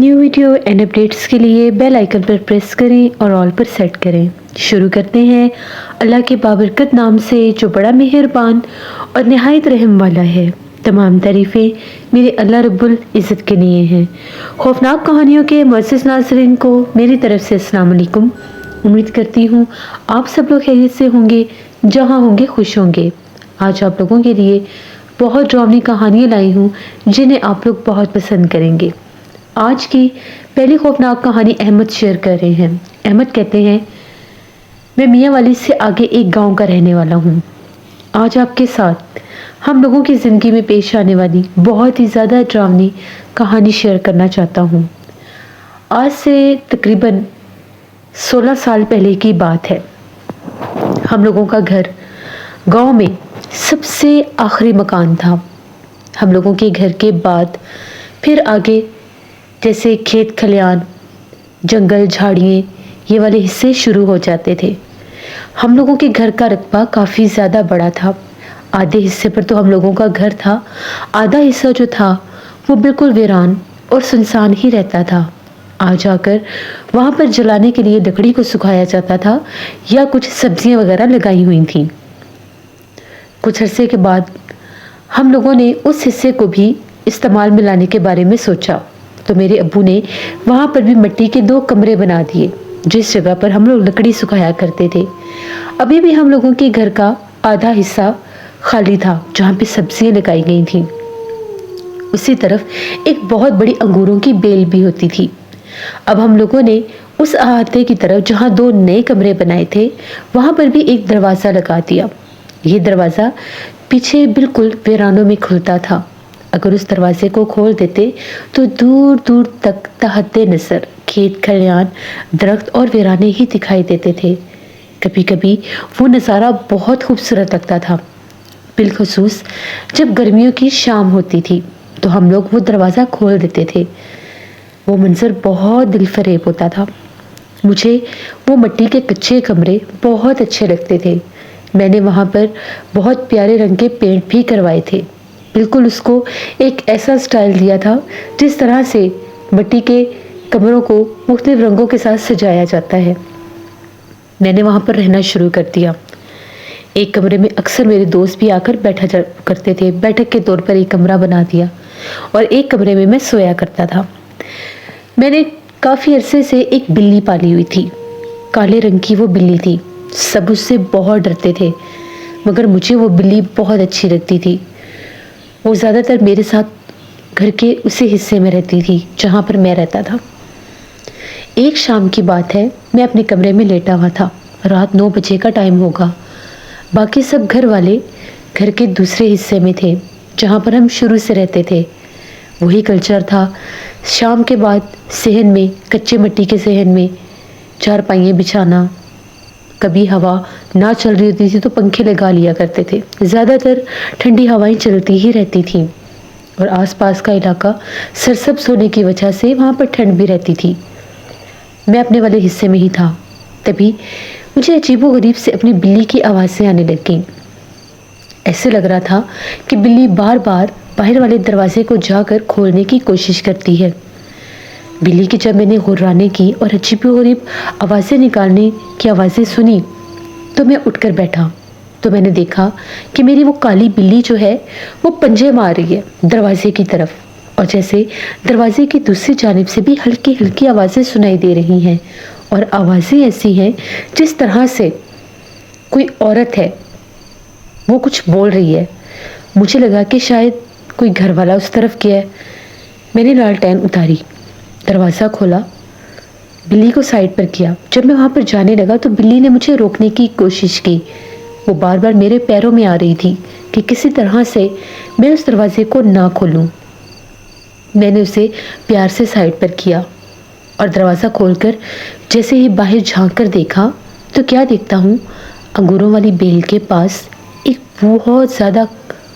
New video and updates के लिए bell icon पर प्रेस करें और ऑल पर सेट करें। शुरू करते हैं अल्लाह के बाबरकत नाम से जो बड़ा मेहरबान और नहायत रहम वाला है। तमाम तारीफ़ें मेरे अल्लाह रब्बुल इज़्ज़त के लिए हैं। खौफनाक कहानियों के मुअज़्ज़िज़ नाज़रीन को मेरी तरफ से अस्सलाम वालेकुम। उम्मीद करती हूँ आप सब लोग खैरियत से होंगे, जहाँ होंगे खुश होंगे। आज आप लोगों के लिए बहुत ड्रावनी कहानियाँ लाई हूँ जिन्हें आप लोग बहुत पसंद करेंगे। आज की पहली खौफनाक कहानी अहमद शेयर कर रहे हैं। अहमद कहते हैं, मैं मियाँ वाली से आगे एक गांव का रहने वाला हूँ। आज आपके साथ हम लोगों की ज़िंदगी में पेश आने वाली बहुत ही ज़्यादा ड्रावनी कहानी शेयर करना चाहता हूँ। आज से तकरीबन 16 साल पहले की बात है। हम लोगों का घर गांव में सबसे आखिरी मकान था। हम लोगों के घर के बाद फिर आगे जैसे खेत खलियान, जंगल, झाड़ियाँ, ये वाले हिस्से शुरू हो जाते थे। हम लोगों के घर का रकबा काफ़ी ज़्यादा बड़ा था। आधे हिस्से पर तो हम लोगों का घर था, आधा हिस्सा जो था वो बिल्कुल वीरान और सुनसान ही रहता था। आ जाकर वहाँ पर जलाने के लिए लकड़ी को सुखाया जाता था या कुछ सब्जियाँ वगैरह लगाई हुई थीं। कुछ अरसे के बाद हम लोगों ने उस हिस्से को भी इस्तेमाल में लाने के बारे में सोचा, तो मेरे अब्बू ने वहाँ पर भी मिट्टी के 2 कमरे बना दिए जिस जगह पर हम लोग लकड़ी सुखाया करते थे। अभी भी हम लोगों के घर का आधा हिस्सा खाली था जहाँ पे सब्जियाँ लगाई गई थी। उसी तरफ एक बहुत बड़ी अंगूरों की बेल भी होती थी। अब हम लोगों ने उस अहाते की तरफ जहाँ 2 नए कमरे बनाए थे वहाँ पर भी एक दरवाज़ा लगा दिया। ये दरवाज़ा पीछे बिल्कुल वीरानों में खुलता था। अगर उस दरवाजे को खोल देते तो दूर दूर तक तहते नजर खेत खलियान, दरख्त और वीराने ही दिखाई देते थे। कभी कभी वो नज़ारा बहुत खूबसूरत लगता था। बिलखसूस जब गर्मियों की शाम होती थी तो हम लोग वो दरवाज़ा खोल देते थे। वो मंजर बहुत दिलफरेब होता था। मुझे वो मिट्टी के कच्चे कमरे बहुत अच्छे लगते थे। मैंने वहाँ पर बहुत प्यारे रंग के पेंट भी करवाए थे। बिल्कुल उसको एक ऐसा स्टाइल दिया था जिस तरह से मिट्टी के कमरों को मुख्तलिफ रंगों के साथ सजाया जाता है। मैंने वहाँ पर रहना शुरू कर दिया। एक कमरे में अक्सर मेरे दोस्त भी आकर बैठा करते थे। बैठक के तौर पर एक कमरा बना दिया और एक कमरे में मैं सोया करता था। मैंने काफ़ी अरसे से एक बिल्ली पाली हुई थी। काले रंग की वो बिल्ली थी। सब उससे बहुत डरते थे, मगर मुझे वो बिल्ली बहुत अच्छी लगती थी। वो ज़्यादातर मेरे साथ घर के उसी हिस्से में रहती थी जहाँ पर मैं रहता था। एक शाम की बात है, मैं अपने कमरे में लेटा हुआ था। रात 9 बजे का टाइम होगा। बाकी सब घर वाले घर के दूसरे हिस्से में थे जहाँ पर हम शुरू से रहते थे। वही कल्चर था। शाम के बाद सहन में, कच्चे मिट्टी के सहन में चारपाइयाँ बिछाना। कभी हवा ना चल रही होती थी तो पंखे लगा लिया करते थे। ज़्यादातर ठंडी हवाएं चलती ही रहती थीं और आसपास का इलाका सरसब्ज होने की वजह से वहाँ पर ठंड भी रहती थी। मैं अपने वाले हिस्से में ही था। तभी मुझे अजीबोगरीब से अपनी बिल्ली की आवाज़ें आने लग गईं। ऐसे लग रहा था कि बिल्ली बार बार बाहर वाले दरवाजे को जाकर खोलने की कोशिश करती है। बिल्ली की जब मैंने गुर्राने की और अजीबोगरीब आवाज़ें निकालने की आवाज़ें सुनी तो मैं उठकर बैठा। तो मैंने देखा कि मेरी वो काली बिल्ली जो है वो पंजे मार रही है दरवाजे की तरफ, और जैसे दरवाजे की दूसरी जानिब से भी हल्की हल्की आवाज़ें सुनाई दे रही हैं। और आवाज़ें ऐसी हैं जिस तरह से कोई औरत है वो कुछ बोल रही है। मुझे लगा कि शायद कोई घर वाला उस तरफ गया है। मैंने लालटेन उतारी, दरवाज़ा खोला, बिल्ली को साइड पर किया। जब मैं वहाँ पर जाने लगा तो बिल्ली ने मुझे रोकने की कोशिश की। वो बार बार मेरे पैरों में आ रही थी कि किसी तरह से मैं उस दरवाजे को ना खोलूं। मैंने उसे प्यार से साइड पर किया और दरवाज़ा खोलकर जैसे ही बाहर झांक कर देखा तो क्या देखता हूँ, अंगूरों वाली बेल के पास एक बहुत ज़्यादा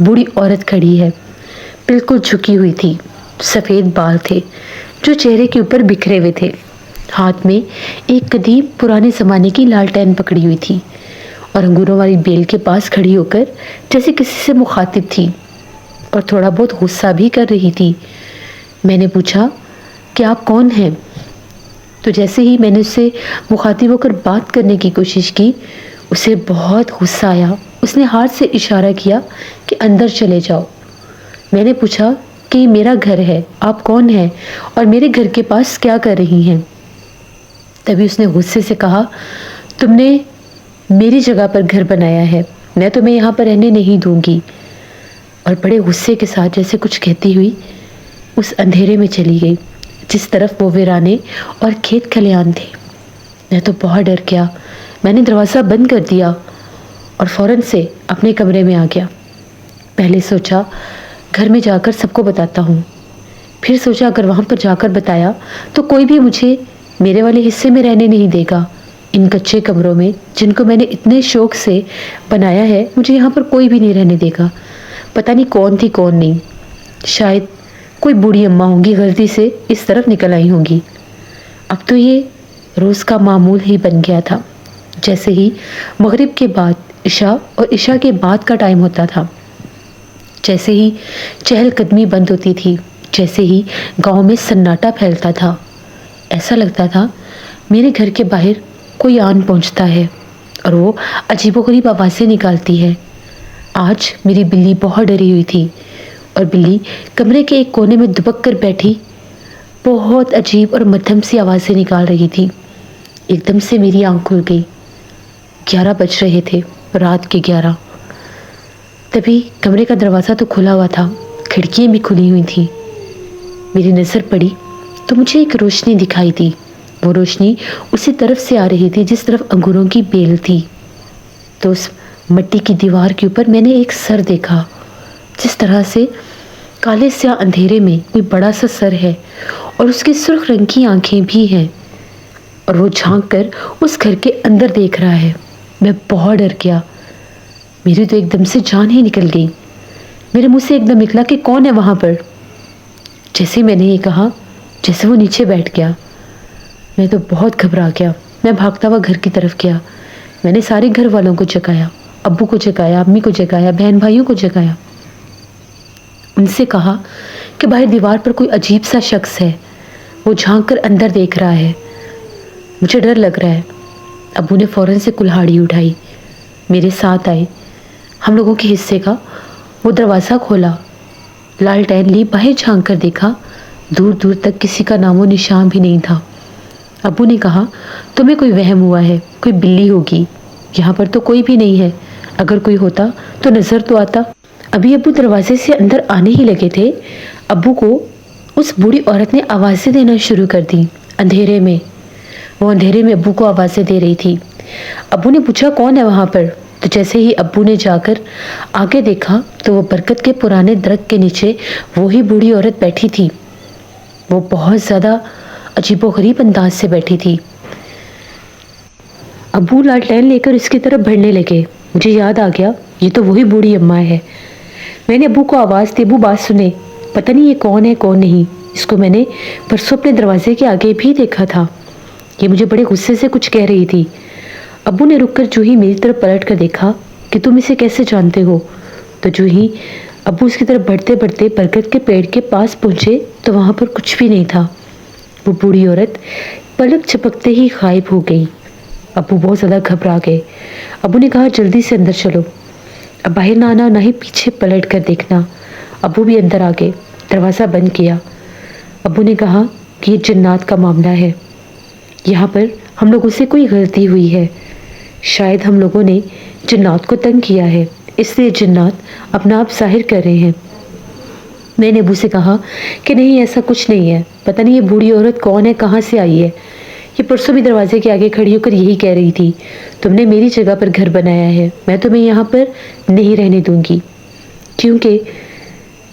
बूढ़ी औरत खड़ी है। बिल्कुल झुकी हुई थी। सफ़ेद बाल थे जो चेहरे के ऊपर बिखरे हुए थे। हाथ में एक कदीम पुराने ज़माने की लालटेन पकड़ी हुई थी और अंगूरों वाली बेल के पास खड़ी होकर जैसे किसी से मुखातिब थी और थोड़ा बहुत गुस्सा भी कर रही थी। मैंने पूछा, کہ آپ کون ہیں؟ تو جیسے ہی میں نے اس سے مخاطب ہو کر بات کرنے کی کوشش کی، اسے بہت غصہ آیا۔ اس نے ہاتھ سے اشارہ کیا کہ اندر چلے جاؤ۔ میں نے پوچھا کہ یہ میرا گھر ہے، آپ کون ہیں اور میرے گھر کے پاس کیا کر رہی ہیں؟ تبھی اس نے غصے سے کہا، تم نے میری جگہ پر گھر بنایا ہے، میں تمہیں یہاں پر رہنے نہیں دوں گی۔ اور بڑے غصے کے ساتھ جیسے کچھ کہتی ہوئی اس اندھیرے میں چلی گئی جس طرف وہ ویرانے اور کھیت کھلیان تھے۔ میں تو بہت ڈر گیا۔ میں نے دروازہ بند کر دیا اور فوراً سے اپنے کمرے میں آ گیا۔ پہلے سوچا گھر میں جا کر سب کو بتاتا ہوں، پھر سوچا اگر وہاں پر جا کر بتایا تو کوئی بھی مجھے میرے والے حصے میں رہنے نہیں دے گا۔ ان کچے کمروں میں جن کو میں نے اتنے شوق سے بنایا ہے، مجھے یہاں پر کوئی بھی نہیں رہنے دے گا۔ پتہ نہیں کون تھی کون نہیں، شاید کوئی بوڑھی اماں ہوں گی، غلطی سے اس طرف نکل آئی ہوں گی۔ اب تو یہ روز کا معمول ہی بن گیا تھا۔ جیسے ہی مغرب کے بعد عشاء اور عشاء کے بعد کا ٹائم ہوتا تھا، جیسے ہی چہل قدمی بند ہوتی تھی، جیسے ہی گاؤں میں سناٹا پھیلتا تھا، ایسا لگتا تھا میرے گھر کے باہر کوئی آن پہنچتا ہے اور وہ عجیب و غریب آوازیں نکالتی ہے۔ آج میری بلی بہت ڈری ہوئی تھی اور بلی کمرے کے ایک کونے میں دبک کر بیٹھی بہت عجیب اور مدھم سی آوازیں نکال رہی تھی۔ ایک دم سے میری آنکھ کھل گئی۔ 11 بج رہے تھے، رات کے 11۔ تبھی کمرے کا دروازہ تو کھلا ہوا تھا، کھڑکیاں بھی کھلی ہوئی تھیں۔ میری نظر پڑی تو مجھے ایک روشنی دکھائی دی۔ وہ روشنی اسی طرف سے آ رہی تھی جس طرف انگوروں کی بیل تھی۔ تو اس مٹی کی دیوار کے اوپر میں نے ایک سر دیکھا، جس طرح سے کالے سیاہ اندھیرے میں کوئی بڑا سا سر ہے اور اس کے سرخ رنگ کی آنکھیں بھی ہیں، اور وہ جھانک کر اس گھر کے اندر دیکھ رہا ہے۔ میں بہت ڈر گیا، میری تو ایک دم سے جان ہی نکل گئی۔ میرے منہ سے ایک دم نکلا کہ کون ہے وہاں پر؟ جیسے میں نے یہ کہا، جیسے وہ نیچے بیٹھ گیا، میں تو بہت گھبرا گیا۔ میں بھاگتا ہوا گھر کی طرف گیا۔ میں نے سارے گھر والوں کو جگایا، ابو کو جگایا، امی کو جگایا، بہن بھائیوں کو جگایا۔ ان سے کہا کہ باہر دیوار پر کوئی عجیب سا شخص ہے، وہ جھانک کر اندر دیکھ رہا ہے، مجھے ڈر لگ رہا ہے۔ ابو نے فوراً سے کلہاڑی اٹھائی، میرے ساتھ آئے، ہم لوگوں کے حصے کا وہ دروازہ کھولا، لالٹین لی، باہر جھانک کر دیکھا، دور دور تک کسی کا نام و نشان بھی نہیں تھا۔ ابو نے کہا، تمہیں کوئی وہم ہوا ہے، کوئی بلی ہوگی، یہاں پر تو کوئی بھی نہیں ہے، اگر کوئی ہوتا تو نظر تو آتا۔ ابھی ابو دروازے سے اندر آنے ہی لگے تھے، ابو کو اس بوڑھی عورت نے آوازیں دینا شروع کر دی اندھیرے میں۔ وہ اندھیرے میں ابو کو آوازیں دے رہی تھی۔ ابو نے پوچھا کون ہے وہاں پر؟ تو جیسے ہی ابو نے جا کر آگے دیکھا تو وہ برکت کے پرانے درخت کے نیچے وہی بوڑھی عورت بیٹھی تھی۔ وہ بہت زیادہ عجیب و غریب انداز سے بیٹھی تھی۔ ابو لالٹین لے کر اس کی طرف بڑھنے لگے۔ مجھے یاد آ گیا، یہ تو وہی بوڑھی اماں ہے۔ میں نے ابو کو آواز دی، ابو بات سنے، پتہ نہیں یہ کون ہے کون نہیں، اس کو میں نے پرسوں اپنے دروازے کے آگے بھی دیکھا تھا، یہ مجھے بڑے غصے سے کچھ کہہ رہی تھی۔ ابو نے رک کر جو ہی میری طرف پلٹ کر دیکھا کہ تم اسے کیسے جانتے ہو، تو جو ہی ابو اس کی طرف بڑھتے بڑھتے برکت کے پیڑ کے پاس پہنچے تو وہاں پر کچھ بھی نہیں تھا۔ وہ بوڑھی عورت پلک جھپکتے ہی غائب ہو گئی۔ ابو بہت زیادہ گھبرا گئے۔ ابو نے کہا جلدی سے اندر چلو، اب باہر نہ آنا، نہ ہی پیچھے پلٹ کر دیکھنا۔ ابو بھی اندر آ گئے، دروازہ بند کیا۔ ابو نے کہا کہ یہ جنات کا معاملہ ہے، یہاں پر ہم لوگوں سے کوئی غلطی ہوئی ہے، شاید ہم لوگوں نے جنات کو تنگ کیا ہے، اس لیے جنات اپنا آپ ظاہر کر رہے ہیں۔ میں نے ابو سے کہا کہ نہیں، ایسا کچھ نہیں ہے، پتہ نہیں یہ بوڑھی عورت کون ہے، کہاں سے آئی ہے، یہ پرسوں بھی دروازے کے آگے کھڑی ہو کر یہی کہہ رہی تھی، تم نے میری جگہ پر گھر بنایا ہے، میں تمہیں یہاں پر نہیں رہنے دوں گی، کیونکہ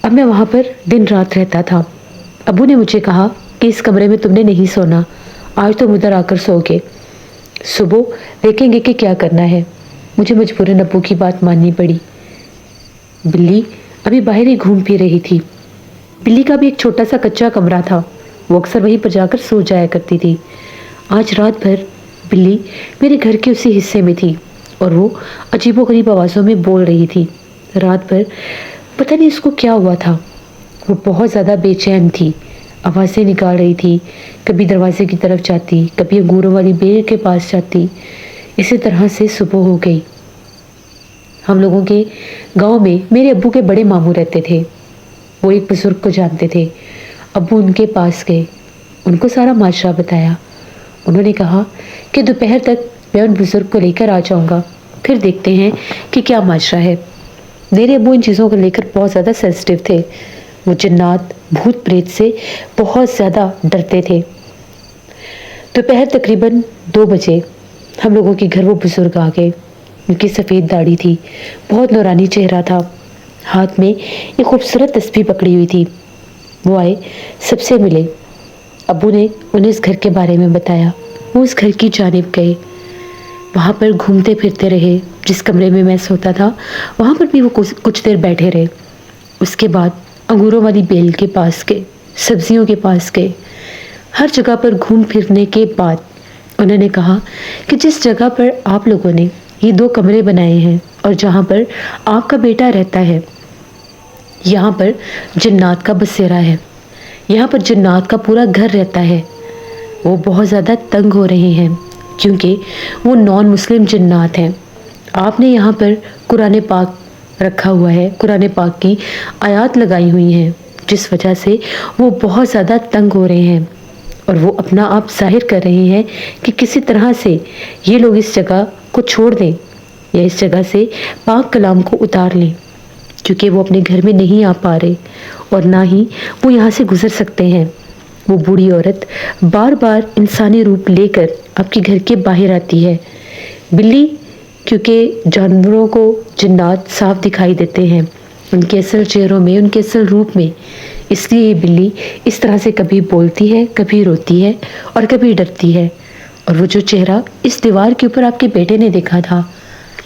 اب میں وہاں پر دن رات رہتا تھا۔ ابو نے مجھے کہا کہ اس کمرے میں تم نے نہیں سونا، آج تم ادھر آ کر سو گے، صبح دیکھیں گے کہ کیا کرنا ہے۔ مجھے مجبوراً ابو کی بات ماننی پڑی۔ بلی ابھی باہر ہی گھوم پھر رہی تھی۔ بلی کا بھی ایک چھوٹا سا کچا کمرہ تھا، وہ اکثر وہیں پر جا کر سو جایا کرتی تھی۔ آج رات بھر بلی میرے گھر کے اسی حصے میں تھی اور وہ عجیب و غریب آوازوں میں بول رہی تھی۔ رات بھر پتہ نہیں اس کو کیا ہوا تھا، وہ بہت زیادہ بے چین تھی، आवाज़ें निकाल रही थी। कभी दरवाजे की तरफ जाती, कभी अंगूरों वाली बेल के पास जाती। इसी तरह से सुबह हो गई। हम लोगों के गांव में मेरे अब्बू के बड़े मामू रहते थे। वो एक बुजुर्ग को जानते थे। अब्बू उनके पास गए, उनको सारा माजरा बताया। उन्होंने कहा कि दोपहर तक मैं उन बुजुर्ग को लेकर आ जाऊंगा, फिर देखते हैं कि क्या माजरा है। मेरे अब्बू इन चीज़ों को लेकर बहुत ज़्यादा सेंसिटिव थे। वो जिन्नात, भूत प्रेत से बहुत ज़्यादा डरते थे। दोपहर तकरीबन 2 बजे हम लोगों के घर वो बुजुर्ग आ गए। उनकी सफ़ेद दाढ़ी थी, बहुत नूरानी चेहरा था, हाथ में एक खूबसूरत तस्बीह पकड़ी हुई थी। वो आए, सबसे मिले। अब्बू ने उन्हें इस घर के बारे में बताया। वो उस घर की जानिब गए, वहाँ पर घूमते फिरते रहे। जिस कमरे में मैं सोता था वहाँ पर भी वो कुछ देर बैठे रहे। उसके बाद अंगूरों वाली बेल के पास गए, सब्जियों के पास गए। हर जगह पर घूम फिरने के बाद उन्होंने कहा कि जिस जगह पर आप लोगों ने ये 2 कमरे बनाए हैं और जहाँ पर आपका बेटा रहता है, यहाँ पर जिन्नात का बसेरा है। यहाँ पर जिन्नात का पूरा घर रहता है। वो बहुत ज़्यादा तंग हो रहे हैं क्योंकि वो नॉन मुस्लिम जिन्नात हैं। आपने यहाँ पर कुरान पाक रखा हुआ है, कुरान पाक की आयत लगाई हुई हैं, जिस वजह से वो बहुत ज़्यादा तंग हो रहे हैं और वो अपना आप जाहिर कर रहे हैं कि किसी तरह से ये लोग इस जगह को छोड़ दें या इस जगह से पाक कलाम को उतार लें, क्योंकि वो अपने घर में नहीं आ पा रहे और ना ही वो यहाँ से गुजर सकते हैं। वो बूढ़ी औरत बार बार इंसानी रूप लेकर आपके घर के बाहर आती है। बिल्ली, क्योंकि जानवरों को जिन्नात साफ दिखाई देते हैं उनके असल चेहरों में, उनके असल रूप में, इसलिए ये बिल्ली इस तरह से कभी बोलती है, कभी रोती है और कभी डरती है। और वो जो चेहरा इस दीवार के ऊपर आपके बेटे ने देखा था,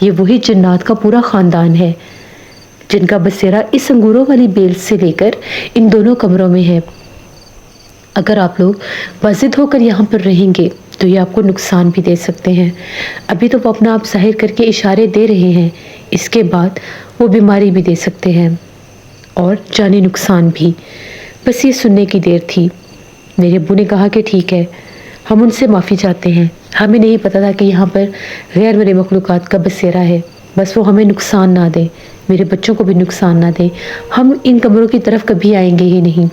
ये वही जिन्नात का पूरा ख़ानदान है जिनका बसेरा इस अंगूरों वाली बेल से लेकर इन दोनों कमरों में है। अगर आप लोग वाजिद होकर यहाँ पर रहेंगे तो ये आपको नुकसान भी दे सकते हैं। अभी तो वो अपना आप जाहिर करके इशारे दे रहे हैं, इसके बाद वो बीमारी भी दे सकते हैं और जानी नुकसान भी। बस ये सुनने की देर थी। मेरे अब्बू ने कहा कि ठीक है, हम उनसे माफ़ी चाहते हैं, हमें नहीं पता था कि यहाँ पर गैर मरे मखलूक़ात का बसेरा है। बस वो हमें नुकसान ना दे, मेरे बच्चों को भी नुकसान ना दे। हम इन कमरों की तरफ कभी आएंगे ही नहीं।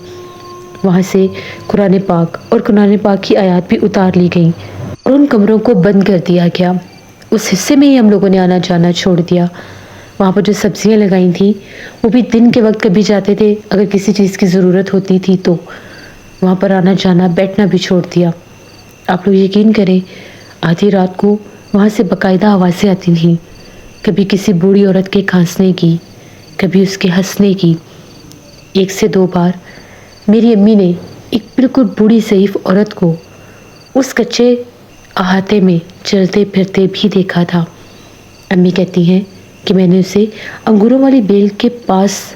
वहाँ से कुरान पाक और कुरान पाक की आयत भी उतार ली गई और उन कमरों को बंद कर दिया गया। उस हिस्से में ही हम लोगों ने आना जाना छोड़ दिया। वहाँ पर जो सब्जियाँ लगाई थी वो भी दिन के वक्त कभी जाते थे, अगर किसी चीज़ की ज़रूरत होती थी तो वहाँ पर आना जाना, बैठना भी छोड़ दिया। आप लोग यकीन करें, आधी रात को वहाँ से बाकायदा आवाज़ें आती थीं, कभी किसी बूढ़ी औरत के खांसने की, कभी उसके हंसने की। 1 से 2 बार मेरी अम्मी ने एक बिल्कुल बूढ़ी ज़ईफ़ औरत को उस कच्चे अहाते में चलते फिरते भी देखा था। अम्मी कहती हैं कि मैंने उसे अंगूरों वाली बेल के पास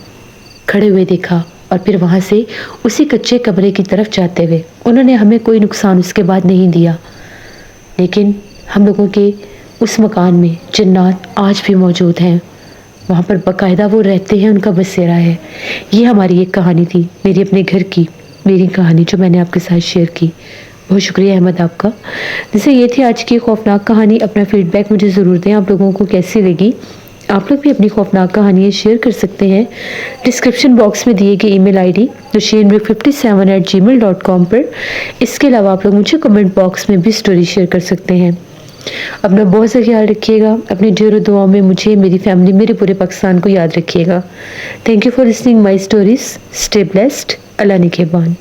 खड़े हुए देखा और फिर वहाँ से उसी कच्चे कमरे की तरफ जाते हुए। उन्होंने हमें कोई नुकसान उसके बाद नहीं दिया, लेकिन हम लोगों के उस मकान में जिन्नात आज भी मौजूद हैं। वहाँ पर बाकायदा वो रहते हैं, उनका बसेरा है। ये हमारी एक कहानी थी, मेरी अपने घर की, मेरी कहानी जो मैंने आपके साथ शेयर की। बहुत शुक्रिया अहमद आपका। जैसे ये थी आज की खौफनाक कहानी। अपना फीडबैक मुझे ज़रूर दें, आप लोगों को कैसी लगी। आप लोग भी अपनी खौफनाक कहानियाँ शेयर कर सकते हैं डिस्क्रिप्शन बॉक्स में दिए गए ईमेल आईडी doshienbrick57@gmail.com पर। इसके अलावा आप लोग मुझे कमेंट बॉक्स में भी स्टोरी शेयर कर सकते हैं। अपना बहुत सा ख्याल रखिएगा, अपनी ढेरों दुआओं में मुझे, मेरी फैमिली, मेरे पूरे पाकिस्तान को याद रखिएगा। Thank you for listening my stories. Stay blessed. अल्लाह निगहबान।